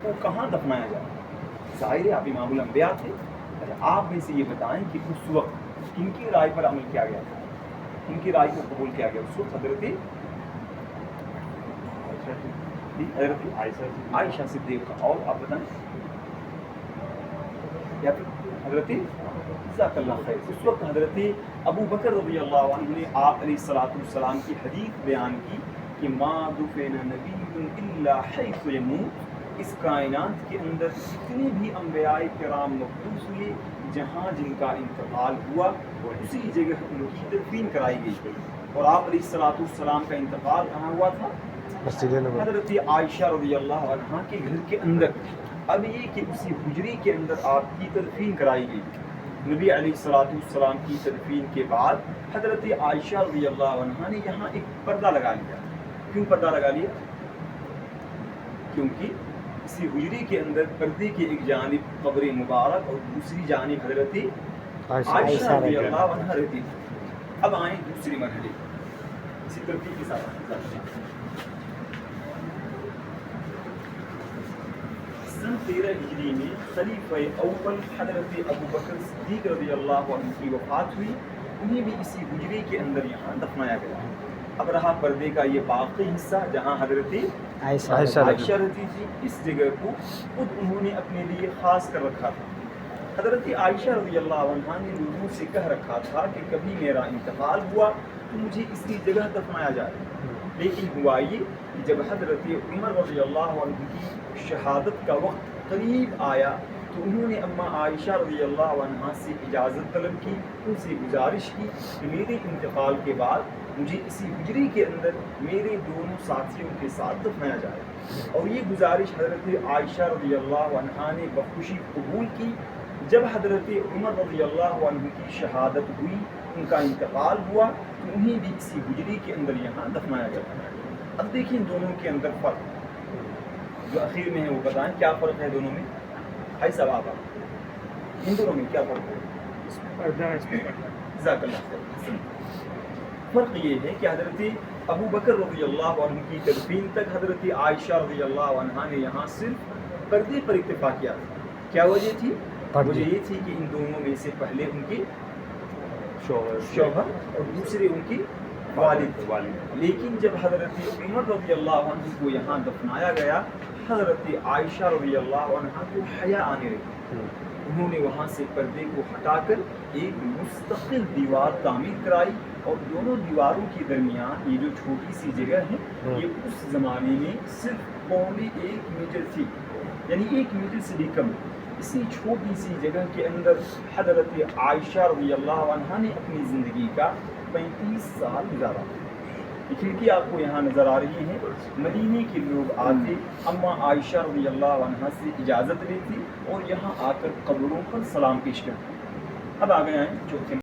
کو کہاں دفنایا جائے؟ ظاہر ہے آپ امام الانبیاء تھے، آپ میں سے یہ بتائیں کہ اس وقت کن کی رائے پر عمل کیا گیا تھا، کن کی رائے کو قبول کیا گیا؟ اس وقت حضرت عائشہ صدیقہ، اور آپ بتائیں یا پھر حضرت جزاک اللہ خیر، اس وقت حضرت ابو بکر رضی اللہ عنہ نے آپ علیہ الصلوۃ والسلام کی حدیث بیان کی کہ ما دفن نبی الا حیث یموت، اس کائنات کے اندر جتنے بھی انبیاء کرام مبعوث ہوئے جہاں جن کا انتقال ہوا اسی جگہ ان کی تدفین کرائی گئی، اور آپ علیہ الصلوۃ والسلام کا انتقال کہاں ہوا تھا؟ حضرت عائشہ رضی اللہ عنہا کے گھر کے اندر۔ اب یہ کہ اسی حجری کے اندر آپ کی تدفین کرائی گئی، نبی علیہ الصلوۃ والسلام کی تدفین کے بعد حضرت عائشہ رضی اللہ عنہا نے یہاں ایک پردہ لگا لیا۔ کیوں پردہ لگا لیا؟ کیونکہ اسی حجری کے اندر پردے کی ایک جانب قبر مبارک اور دوسری جانب حضرت عائشہ رضی اللہ عنہا رہتی تھی۔ اب آئیں دوسری مرحلے، اسی ترتیب کے ساتھ سن 13 ہجری میں خلیفہ اول حضرت ابو بکر صدیق رضی اللہ عنہ کی وفات ہوئی، انہیں بھی اسی حجری کے اندر یہاں دفنایا گیا۔ اب رہا پردے کا یہ باقی حصہ جہاں حضرت عائشہ رہتی تھی، اس جگہ کو خود انہوں نے اپنے لیے خاص کر رکھا تھا۔ حضرت عائشہ رضی اللہ عنہا نے لوگوں سے کہہ رکھا تھا کہ کبھی میرا انتقال ہوا تو مجھے اسی جگہ دفنایا جائے، لیکن ہوا یہ کہ جب حضرت عمر رضی اللہ عنہ کی شہادت کا وقت قریب آیا تو انہوں نے اما عائشہ رضی اللہ عنہا سے اجازت طلب کی، ان سے گزارش کی کہ میرے انتقال کے بعد مجھے اسی حجری کے اندر میرے دونوں ساتھیوں کے ساتھ دفنایا جائے، اور یہ گزارش حضرت عائشہ رضی اللہ عنہا نے بخوشی قبول کی۔ جب حضرت عمر رضی اللہ عنہ کی شہادت ہوئی، ان کا انتقال ہوا تو انہیں بھی اسی حجری کے اندر یہاں دفنایا گیا۔ اب دیکھیں دونوں کے اندر فرق جو اخیر میں ہے وہ بتائیں کیا فرق ہے دونوں میں؟ بھائی صاحب آپ ان دونوں میں کیا فرق ہے؟ جزاک اللہ خیر۔ فرق یہ ہے کہ حضرت ابو بکر رضی اللہ عنہ کی تدفین تک حضرت عائشہ رضی اللہ عنہا نے یہاں صرف پردے پر اتفاق کیا تھا۔ کیا وجہ تھی؟ وجہ یہ تھی کہ ان دونوں میں سے پہلے ان کی شوہر اور دوسرے ان کی والد، لیکن جب حضرت عمر رضی اللہ عنہ کو یہاں دفنایا گیا، حضرت عائشہ رضی اللہ عنہا کو حیا آنے لگی، انہوں نے وہاں سے پردے کو ہٹا کر ایک مستقل دیوار تعمیر کرائی، اور دونوں دیواروں کے درمیان یہ جو چھوٹی سی جگہ ہے یہ اس زمانے میں صرف 1.25 میٹر تھی، یعنی 1 میٹر سے بھی کم۔ اسی چھوٹی سی جگہ کے اندر حضرت عائشہ رضی اللہ عنہا نے اپنی زندگی کا 35 سال گزارا۔ یہ کھڑکی آپ کو یہاں نظر آ رہی ہے، مدینے کے لوگ آتے اما عائشہ رضی اللہ عنہا سے اجازت لیتی اور یہاں آ کر قبروں پر سلام پیش کرتے۔ اب آگے آئیں چوتھے